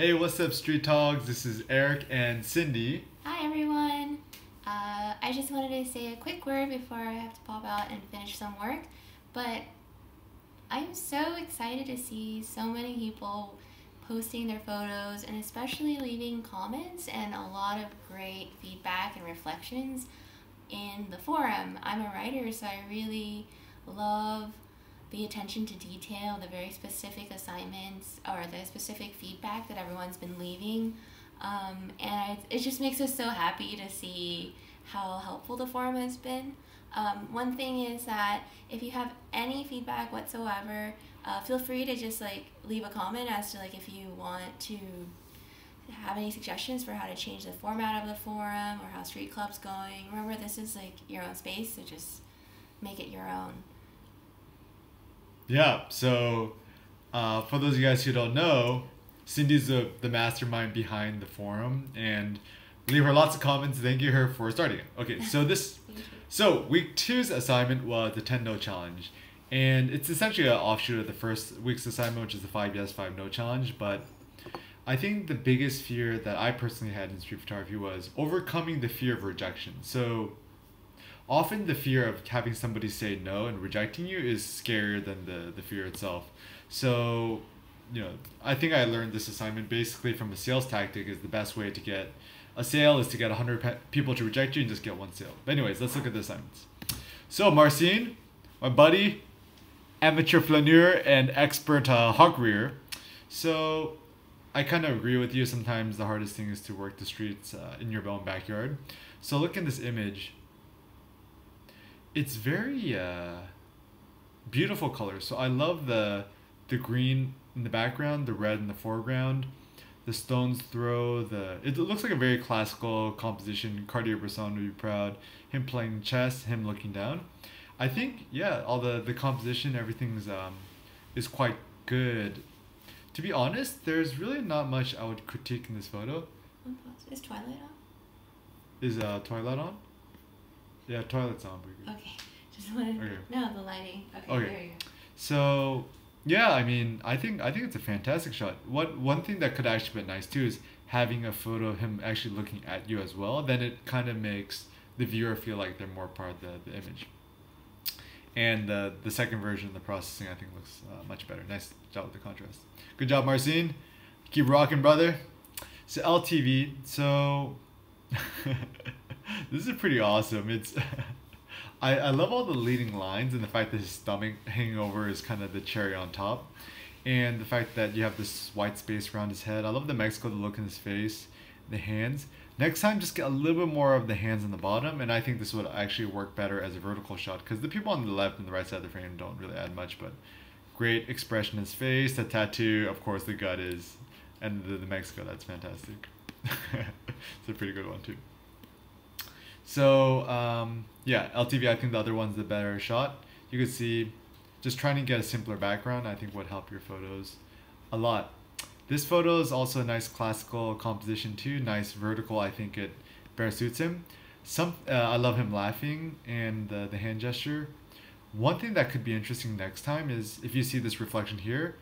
Hey, what's up, Street Talks? This is Eric and Cindy. Hi everyone. I just wanted to say a quick word before I have to pop out and finish some work. But I'm so excited to see so many people posting their photos and especially leaving comments and a lot of great feedback and reflections in the forum. I'm a writer, so I really love the attention to detail, the very specific assignments or the specific feedback that everyone's been leaving. It just makes us so happy to see how helpful the forum has been. One thing is that if you have any feedback whatsoever, feel free to just leave a comment as to if you want to have any suggestions for how to change the format of the forum or how Street Club's going. Remember, this is your own space, so just make it your own. Yeah, so for those of you guys who don't know, Cindy's the mastermind behind the forum, and leave her lots of comments. Thank you her for starting it. Okay, so week two's assignment was the 10 no challenge, and it's essentially an offshoot of the first week's assignment, which is the 5 yes 5 no challenge. But I think the biggest fear that I personally had in street photography was overcoming the fear of rejection. So often the fear of having somebody say no and rejecting you is scarier than the fear itself. So, I think I learned this assignment basically from a sales tactic is the best way to get a sale is to get 100 people to reject you and just get one sale. But anyways, let's look at the assignments. So Marcin, my buddy, amateur flaneur and expert hawk rearer. So I kind of agree with you. Sometimes the hardest thing is to work the streets in your own backyard. So look at this image. It's very beautiful colors. So I love the green in the background, the red in the foreground, the stone's throw. It looks like a very classical composition. Cartier-Bresson would be proud. Him playing chess, him looking down. I think all the composition, everything's is quite good. To be honest, there's really not much I would critique in this photo. Is Twilight on? Is Twilight on? Yeah, Twilight's on. Okay, just wanted to know the lighting. Okay, there you go. So yeah, I mean, I think it's a fantastic shot. One thing that could actually be nice too is having a photo of him actually looking at you as well. Then it kind of makes the viewer feel like they're more part of the image. And the second version of the processing I think looks much better. Nice job with the contrast. Good job, Marcin. Keep rocking, brother. So LTV. So this is pretty awesome. It's I love all the leading lines and the fact that his stomach hanging over is kind of the cherry on top, and the fact that you have this white space around his head. I love the Mexico, the look in his face, the hands. Next time, just get a little bit more of the hands on the bottom, and I think this would actually work better as a vertical shot because the people on the left and the right side of the frame don't really add much, but great expression in his face, the tattoo, of course the gut is, and the Mexico, that's fantastic. It's a pretty good one too. So LTV, I think the other one's the better shot. You could see just trying to get a simpler background I think would help your photos a lot. This photo is also a nice classical composition too, nice vertical. I think it better suits him. I love him laughing and the hand gesture. One thing that could be interesting next time is if you see this reflection here,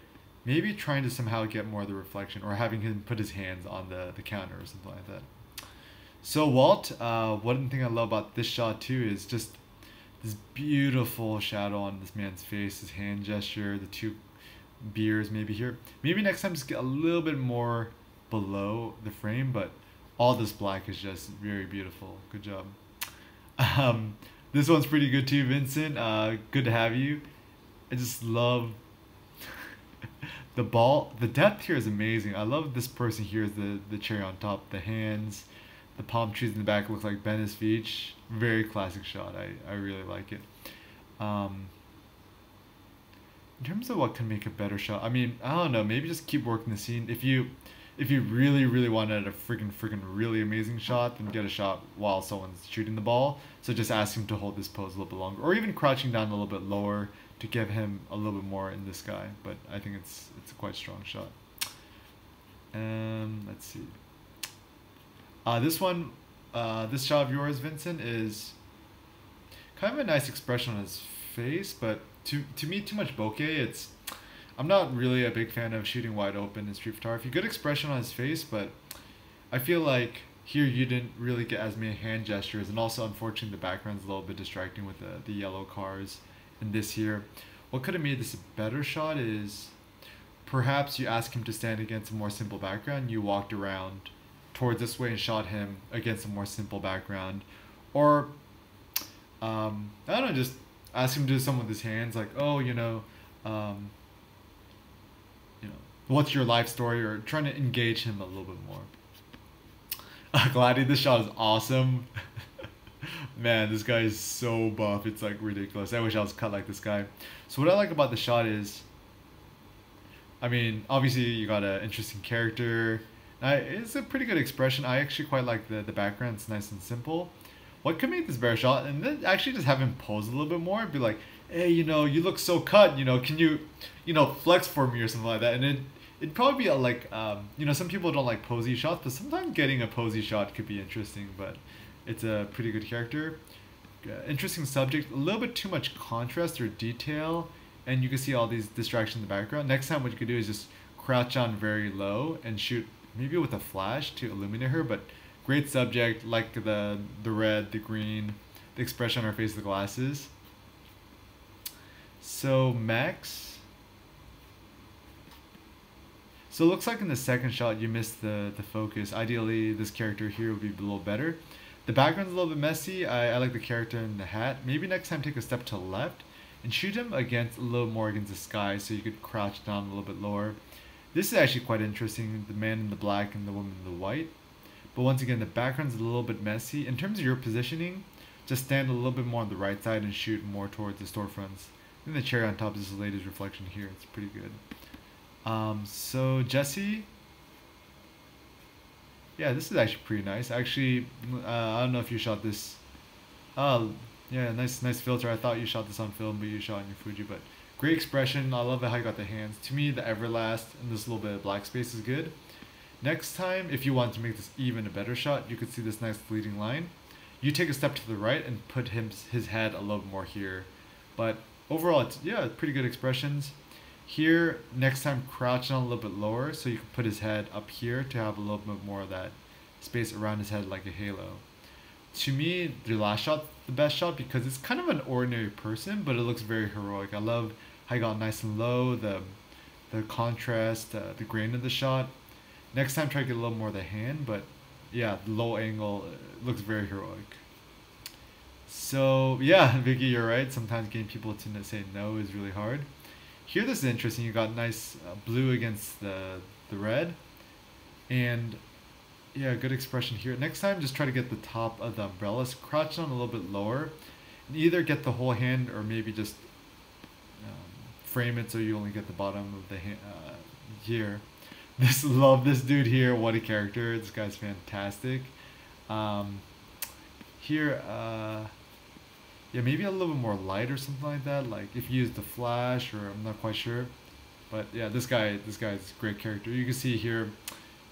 maybe trying to somehow get more of the reflection or having him put his hands on the counter or something like that. So Walt, one thing I love about this shot too is just this beautiful shadow on this man's face, his hand gesture, the two beers maybe here. Maybe next time just get a little bit more below the frame, but all this black is just very beautiful. Good job. This one's pretty good too, Vincent. Good to have you. I just love the ball. The depth here is amazing. I love this person here is the cherry on top, the hands. The palm trees in the back look like Venice Beach. Very classic shot. I really like it. In terms of what can make a better shot, I mean, I don't know. Maybe just keep working the scene. If you really wanted a freaking really amazing shot, then get a shot while someone's shooting the ball. So just ask him to hold this pose a little bit longer, or even crouching down a little bit lower to give him a little bit more in the sky. But I think it's a quite strong shot. Let's see. This shot of yours, Vincent, is kind of a nice expression on his face, but to me, too much bokeh. I'm not really a big fan of shooting wide open in street photography. Good expression on his face, but I feel like here you didn't really get as many hand gestures, and also unfortunately the background's a little bit distracting with the yellow cars in this here. What could have made this a better shot is perhaps you ask him to stand against a more simple background. You walked around towards this way and shot him against a more simple background, or I don't know, just ask him to do something with his hands, like, oh, um, what's your life story, or trying to engage him a little bit more. Gladdy, this shot is awesome. Man, this guy is so buff. It's like ridiculous. I wish I was cut like this guy. So what I like about the shot is, I mean, obviously you got an interesting character. It's a pretty good expression. I actually quite like the background. It's nice and simple. What could make this better shot? And then actually just have him pose a little bit more and be like, hey, you look so cut. Can you, flex for me or something like that. And it'd probably be some people don't like posy shots, but sometimes getting a posy shot could be interesting. But it's a pretty good character. Interesting subject. A little bit too much contrast or detail, and you can see all these distractions in the background. Next time what you could do is just crouch down very low and shoot maybe with a flash to illuminate her. But great subject, like the red, the green, the expression on her face, the glasses. So Max. So it looks like in the second shot you missed the focus. Ideally this character here would be a little better. The background's a little bit messy. I like the character in the hat. Maybe next time take a step to the left and shoot him against a little more against the sky, so you could crouch down a little bit lower. This is actually quite interesting, the man in the black and the woman in the white. But once again, the background's a little bit messy. In terms of your positioning, just stand a little bit more on the right side and shoot more towards the storefronts. And the cherry on top is this lady's reflection here. It's pretty good. So Jesse. Yeah, this is actually pretty nice. Actually, I don't know if you shot this. Oh, yeah, nice filter. I thought you shot this on film, but you shot on your Fuji. But great expression. I love how you got the hands. To me, the Everlast and this little bit of black space is good. Next time, if you want to make this even a better shot, you could see this nice leading line. You take a step to the right and put his head a little more here. But overall, it's pretty good expressions. Here, next time, crouch down a little bit lower so you can put his head up here to have a little bit more of that space around his head like a halo. To me, the last shot, the best shot, because it's kind of an ordinary person, but it looks very heroic. I love how you got nice and low, the contrast, the grain of the shot. Next time, try to get a little more of the hand, but yeah, the low angle looks very heroic. So yeah, Vicky, you're right. Sometimes getting people to say no is really hard. Here, this is interesting. You got nice blue against the red, and yeah, good expression here. Next time, just try to get the top of the umbrellas, crouch down a little bit lower, and either get the whole hand or maybe just frame it so you only get the bottom of the hand here. Love this dude here. What a character! This guy's fantastic. Here, yeah, maybe a little bit more light or something like that. Like if you use the flash, or I'm not quite sure. But yeah, this guy's a great character. You can see here.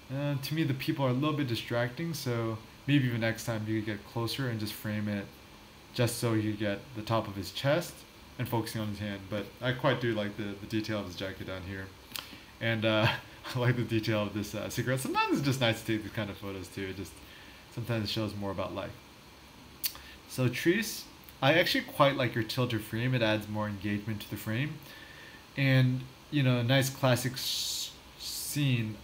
To me, the people are a little bit distracting. So maybe even next time you could get closer and just frame it, just so you get the top of his chest and focusing on his hand. But I quite do like the detail of his jacket down here, and I like the detail of this cigarette. Sometimes it's just nice to take these kind of photos too. Sometimes it shows more about life. So Treese, I actually quite like your tilted frame. It adds more engagement to the frame, and a nice classic scene.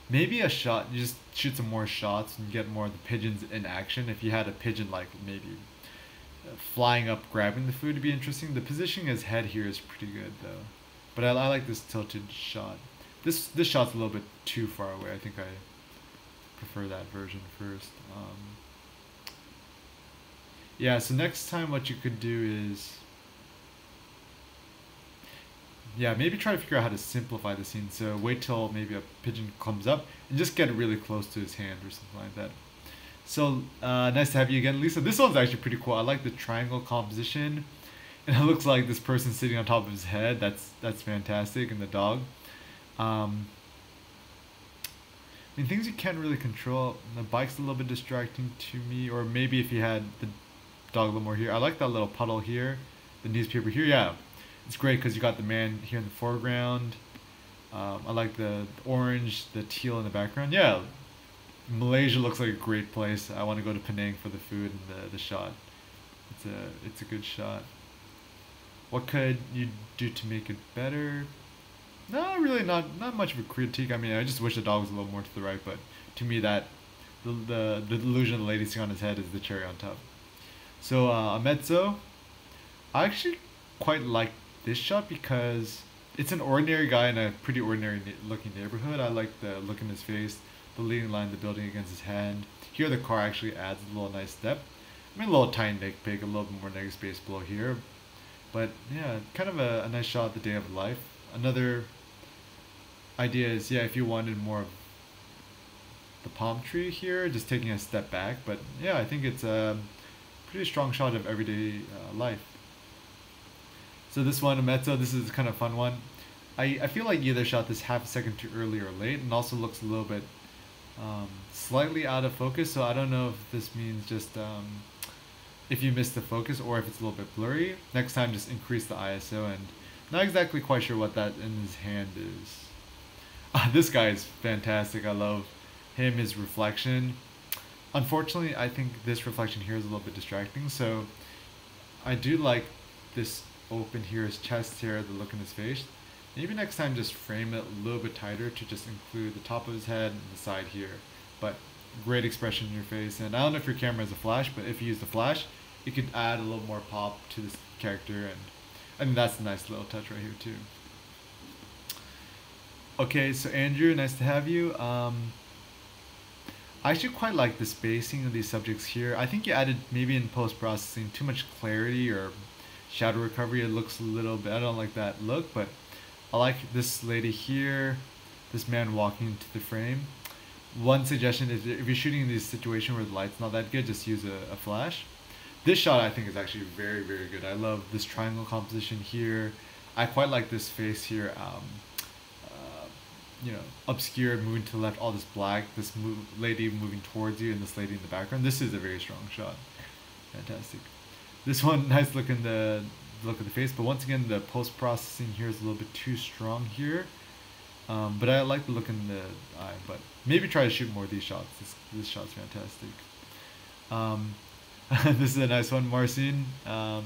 Maybe a shot. You just shoot some more shots and get more of the pigeons in action. If you had a pigeon like maybe flying up, grabbing the food, to be interesting. The positioning of his head here is pretty good though, but I like this tilted shot. This shot's a little bit too far away. I think I prefer that version first. Yeah, so next time what you could do is, yeah, maybe try to figure out how to simplify the scene. So wait till maybe a pigeon comes up and just get really close to his hand or something like that. So nice to have you again, Lisa. This one's actually pretty cool. I like the triangle composition, and it looks like this person sitting on top of his head. That's fantastic, and the dog. I mean, things you can't really control. The bike's a little bit distracting to me, or maybe if you had the dog a little more here. I like that little puddle here, the newspaper here. Yeah, It's great because you got the man here in the foreground. I like the orange, the teal in the background. Yeah, Malaysia looks like a great place. I want to go to Penang for the food and the shot. It's a good shot. What could you do to make it better? No, really not much of a critique. I mean, I just wish the dog was a little more to the right, but to me that the illusion of the lady sitting on his head is the cherry on top. So a mezzo, I actually quite like this shot because it's an ordinary guy in a pretty ordinary looking neighborhood. I like the look in his face, the leading line of the building against his hand. Here the car actually adds a little nice depth. I mean, a little tiny nitpick, a little bit more negative space below here. But yeah, kind of a nice shot of the day of life. Another idea is, yeah, if you wanted more of the palm tree here, just taking a step back. But yeah, I think it's a pretty strong shot of everyday life. So this one, a mezzo, this is kind of a fun one. I feel like either shot this half a second too early or late, and also looks a little bit slightly out of focus. So I don't know if this means just if you miss the focus or if it's a little bit blurry. Next time, just increase the ISO, and not exactly quite sure what that in his hand is. This guy is fantastic. I love him, his reflection. Unfortunately, I think this reflection here is a little bit distracting, so I do like this open here, his chest here, the look in his face. Maybe next time just frame it a little bit tighter to just include the top of his head and the side here. But great expression in your face. And I don't know if your camera has a flash, but if you use the flash, it could add a little more pop to this character, and I think that's a nice little touch right here too. Okay, so Andrew, nice to have you. I actually quite like the spacing of these subjects here. I think you added, maybe in post-processing, too much clarity or shadow recovery. It looks a little bit, I don't like that look, but I like this lady here, this man walking into the frame. One suggestion is, if you're shooting in this situation where the light's not that good, just use a flash. This shot I think is actually very, very good. I love this triangle composition here. I quite like this face here. You know, obscured, moving to the left, all this black, this lady moving towards you, and this lady in the background. This is a very strong shot. Fantastic. This one, nice look in the look of the face, but once again, the post-processing here is a little bit too strong here. But I like the look in the eye, but maybe try to shoot more of these shots. This shot's fantastic. This is a nice one, Marcin. I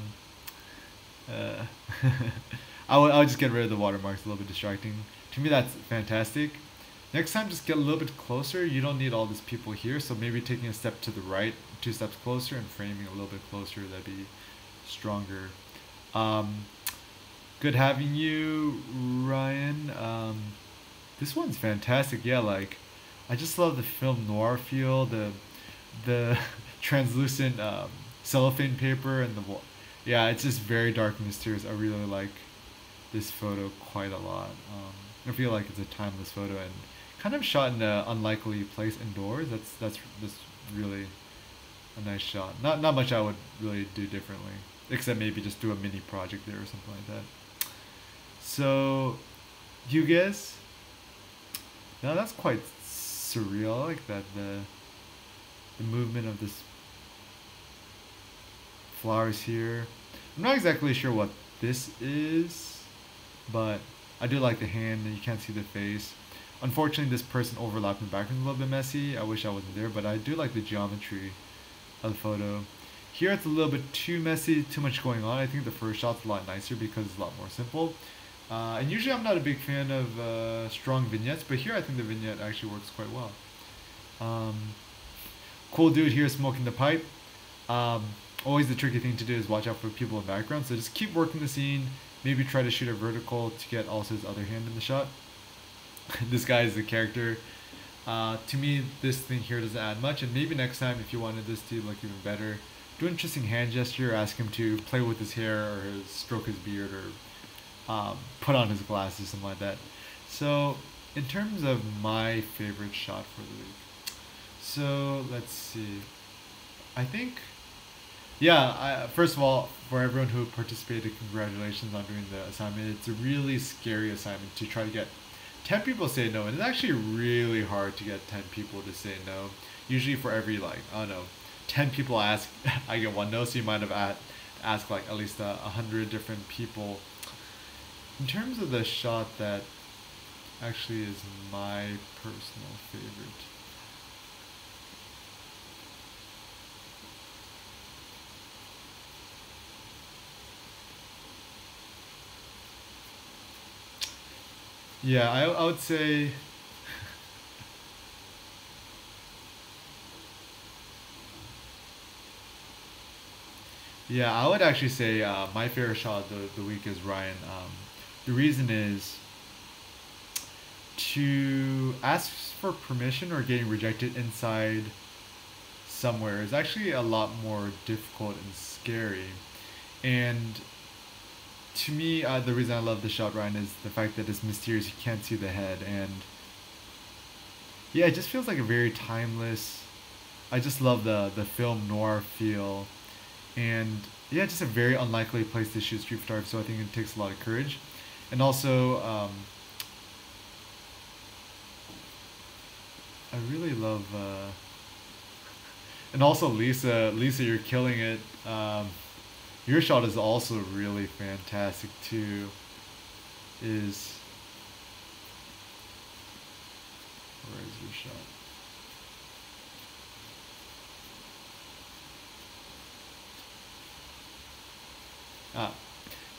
would just get rid of the watermarks, a little bit distracting. To me, that's fantastic. Next time, just get a little bit closer. You don't need all these people here, so maybe taking a step to the right, 2 steps closer, and framing a little bit closer, that'd be stronger. Good having you, Ryan. This one's fantastic. Yeah, like, I just love the film noir feel, the translucent cellophane paper, and yeah, it's just very dark and mysterious. I really like this photo quite a lot. I feel like it's a timeless photo and kind of shot in an unlikely place indoors. That's really a nice shot. Not much I would really do differently, except maybe just do a mini project there or something like that. So, you guys, now that's quite surreal. I like that the movement of this flowers here. I'm not exactly sure what this is, but I do like the hand, and you can't see the face. Unfortunately, this person overlapped in the background a little bit messy. I wish I wasn't there, but I do like the geometry of the photo. Here it's a little bit too messy, too much going on. I think the first shot's a lot nicer because it's a lot more simple. And usually I'm not a big fan of strong vignettes, but here I think the vignette actually works quite well. Cool dude here smoking the pipe. Always the tricky thing to do is watch out for people in the background, so just keep working the scene. Maybe try to shoot a vertical to get also his other hand in the shot. This guy is the character. To me, this thing here doesn't add much, and maybe next time if you wanted this to look even better, do an interesting hand gesture, ask him to play with his hair or stroke his beard or put on his glasses, something like that. So in terms of my favorite shot for the week, so let's see. I think, yeah, first of all, for everyone who participated, congratulations on doing the assignment. It's a really scary assignment to try to get 10 people to say no, and it's actually really hard to get 10 people to say no. Usually for every, like, I don't know, 10 people I ask, I get 1 no, so you might have asked like at least 100 different people. In terms of the shot that actually is my personal favorite. Yeah, I would say yeah, I would actually say my favorite shot of the week is Ryan. The reason is to ask for permission or getting rejected inside somewhere is actually a lot more difficult and scary. And to me, the reason I love the shot Ryan is the fact that it's mysterious. You can't see the head, and yeah, it just feels like a very timeless. I just love the film noir feel, and yeah, just a very unlikely place to shoot street photography. So I think it takes a lot of courage, and also I really love. And also Lisa, you're killing it. Your shot is also really fantastic too. Is where is your shot? Ah,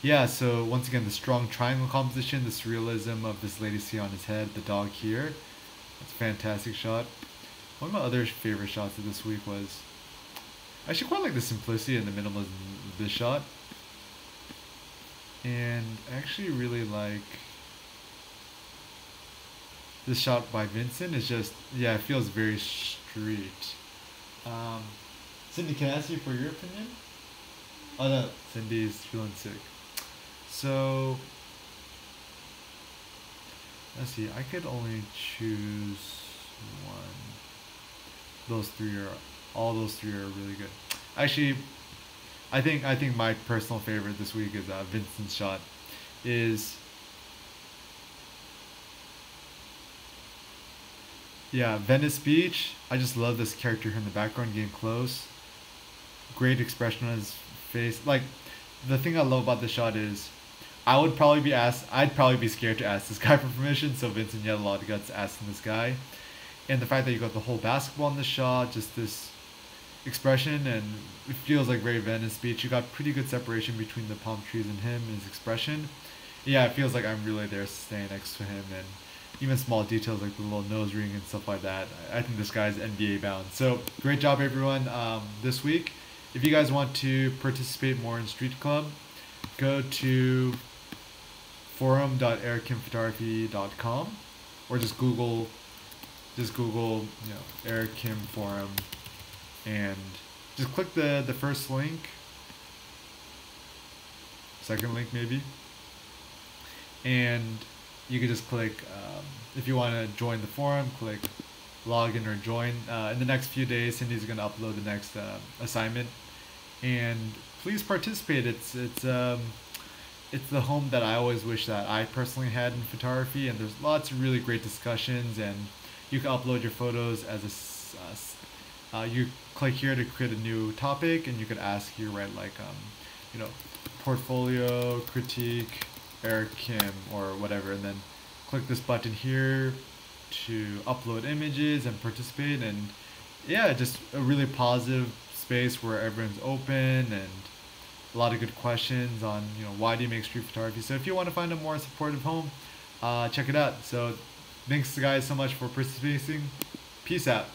yeah. So once again, the strong triangle composition, the surrealism of this lady see on his head, the dog here. That's a fantastic shot. One of my other favorite shots of this week was I actually quite like the simplicity and the minimalism of this shot. And I actually really like this shot by Vincent. It's just, yeah, it feels very street. Um, Cindy, can I ask you for your opinion? Oh no, Cindy's feeling sick. So, let's see, I could only choose one. Those three are, all those three are really good. Actually, I think my personal favorite this week is Vincent's shot. Is yeah, Venice Beach. I just love this character here in the background getting close. Great expression on his face. Like the thing I love about the shot is I'd probably be scared to ask this guy for permission, so Vincent you had a lot of guts asking this guy. And the fact that you got the whole basketball in the shot, just this expression, and it feels like very Venice Beach. You got pretty good separation between the palm trees and him and his expression. Yeah, it feels like I'm really there staying next to him, and even small details like the little nose ring and stuff like that. I think this guy's NBA bound. So great job everyone this week. If you guys want to participate more in Street Club, go to forum.erickim.photography.com or just Google, Eric Kim forum, and just click the first link, second link maybe, and you can just click if you want to join the forum, click login or join. In the next few days, Cindy's gonna upload the next assignment, and please participate. It's the home that I always wish that I personally had in photography, and there's lots of really great discussions, and you can upload your photos as you click here to create a new topic, and you could ask here, right, like you know portfolio critique Eric Kim or whatever, and then click this button here to upload images and participate. And yeah, just a really positive space where everyone's open, and a lot of good questions on why do you make street photography. So if you want to find a more supportive home, check it out. So thanks guys so much for participating. Peace out.